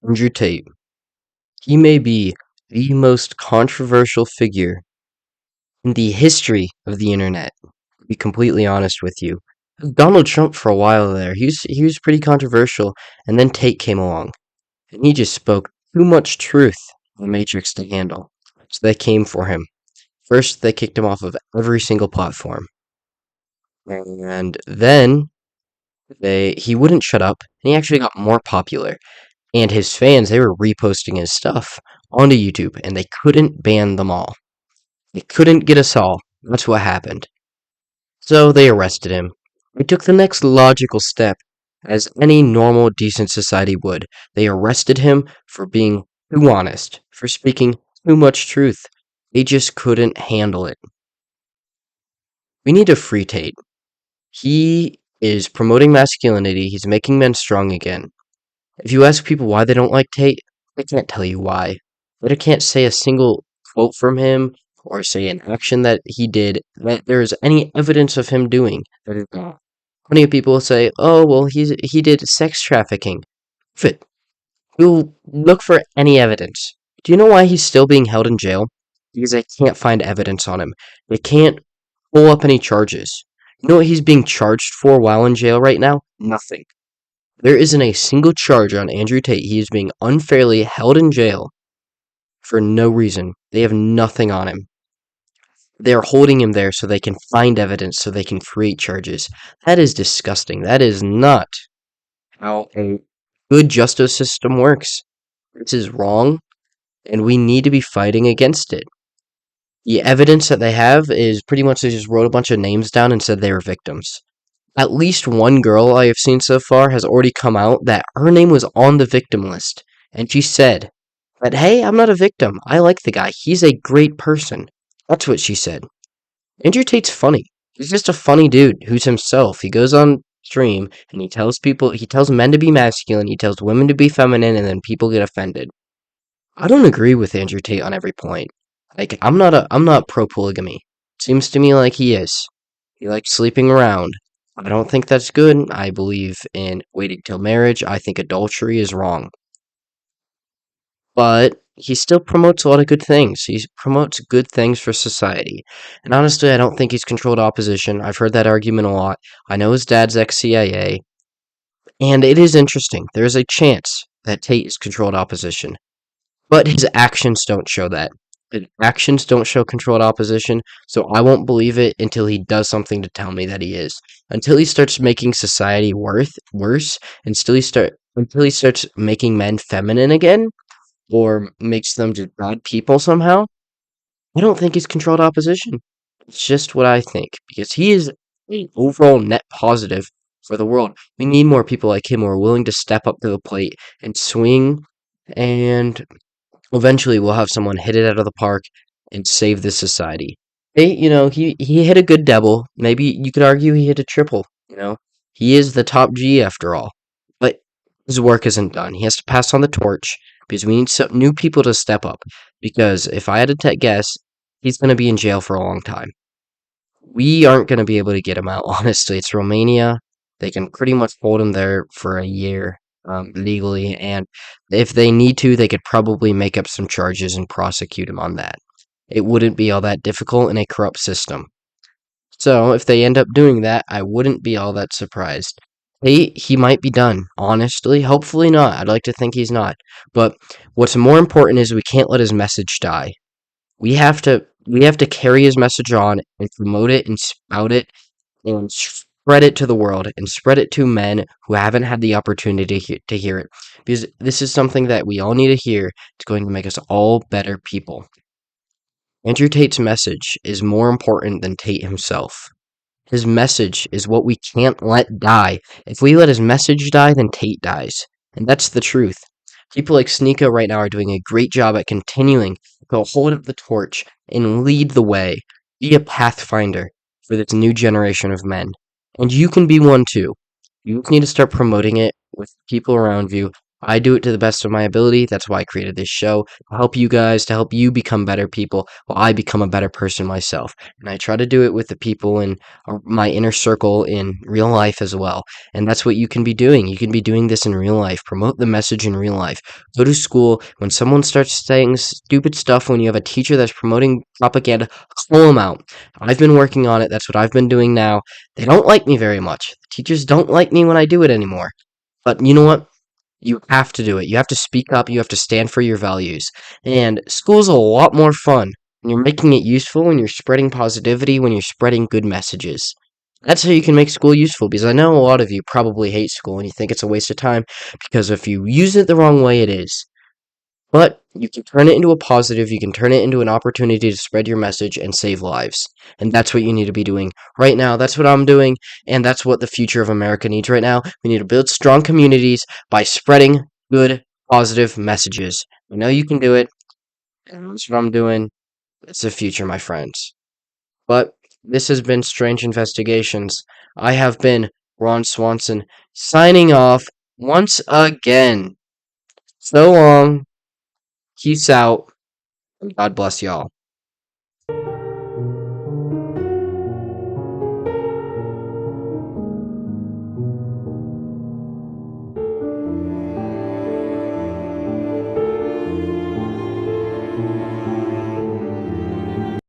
Andrew Tate. He may be the most controversial figure in the history of the internet, to be completely honest with you. Donald Trump for a while there, he was pretty controversial, and then Tate came along, and he just spoke too much truth on the Matrix to handle. So they came for him. First, they kicked him off of every single platform. And then he wouldn't shut up, and he actually got more popular. And his fans, they were reposting his stuff onto YouTube, and they couldn't ban them all. They couldn't get us all. That's what happened. So they arrested him. They took the next logical step, as any normal, decent society would. They arrested him for being too honest, for speaking too much truth. They just couldn't handle it. We need to free Tate. He is promoting masculinity. He's making men strong again. If you ask people why they don't like Tate, they can't tell you why. They can't say a single quote from him or say an action that he did that there is any evidence of him doing. That is wrong. Plenty of people will say, "Oh, well, he did sex trafficking." Fit. You'll look for any evidence. Do you know why he's still being held in jail? Because they can't find evidence on him. They can't pull up any charges. You know what he's being charged for while in jail right now? Nothing. There isn't a single charge on Andrew Tate. He is being unfairly held in jail for no reason. They have nothing on him. They're holding him there so they can find evidence, so they can create charges. That is disgusting. That is not how a good justice system works. This is wrong, and we need to be fighting against it. The evidence that they have is pretty much they just wrote a bunch of names down and said they were victims. At least one girl I have seen so far has already come out that her name was on the victim list, and she said that, "Hey, I'm not a victim. I like the guy. He's a great person." That's what she said. Andrew Tate's funny. He's just a funny dude who's himself. He goes on stream and he tells men to be masculine, he tells women to be feminine, and then people get offended. I don't agree with Andrew Tate on every point. Like, I'm not pro polygamy. Seems to me like he is. He likes sleeping around. I don't think that's good. I believe in waiting till marriage. I think adultery is wrong. But he still promotes a lot of good things. He promotes good things for society. And honestly, I don't think he's controlled opposition. I've heard that argument a lot. I know his dad's ex-CIA. And it is interesting. There is a chance that Tate is controlled opposition. But his actions don't show that. His actions don't show controlled opposition, so I won't believe it until he does something to tell me that he is. Until he starts making society worse, until he starts making men feminine again, or makes them just bad people somehow, I don't think he's controlled opposition. It's just what I think, because he is an overall net positive for the world. We need more people like him who are willing to step up to the plate and swing, and eventually we'll have someone hit it out of the park and save this society. Hey, he hit a good double. Maybe you could argue he hit a triple. He is the top G after all. But his work isn't done. He has to pass on the torch because we need some new people to step up. Because if I had to guess, he's going to be in jail for a long time. We aren't going to be able to get him out, honestly. It's Romania. They can pretty much hold him there for a year legally, and if they need to, they could probably make up some charges and prosecute him on that. It wouldn't be all that difficult in a corrupt system. So if they end up doing that, I wouldn't be all that surprised. He might be done. Honestly, hopefully not. I'd like to think he's not. But what's more important is we can't let his message die. We have to carry his message on and promote it and spout it and spread it to the world and spread it to men who haven't had the opportunity to hear it. Because this is something that we all need to hear. It's going to make us all better people. Andrew Tate's message is more important than Tate himself. His message is what we can't let die. If we let his message die, then Tate dies. And that's the truth. People like Sneeko right now are doing a great job at continuing to hold up the torch and lead the way. Be a pathfinder for this new generation of men. And you can be one too. You need to start promoting it with people around you. I do it to the best of my ability. That's why I created this show, to help you guys, to help you become better people while I become a better person myself. And I try to do it with the people in my inner circle in real life as well. And that's what you can be doing. You can be doing this in real life. Promote the message in real life. Go to school. When someone starts saying stupid stuff, when you have a teacher that's promoting propaganda, call them out. I've been working on it. That's what I've been doing now. They don't like me very much. Teachers don't like me when I do it anymore. But you know what? You have to do it. You have to speak up. You have to stand for your values. And school's a lot more fun when you're making it useful, when you're spreading positivity, when you're spreading good messages. That's how you can make school useful, because I know a lot of you probably hate school and you think it's a waste of time, because if you use it the wrong way, it is. But you can turn it into a positive, you can turn it into an opportunity to spread your message and save lives. And that's what you need to be doing right now. That's what I'm doing, and that's what the future of America needs right now. We need to build strong communities by spreading good, positive messages. I know you can do it, and that's what I'm doing. It's the future, my friends. But this has been Strange Investigations. I have been Ron Swanson, signing off once again. So long. Peace out. God bless y'all.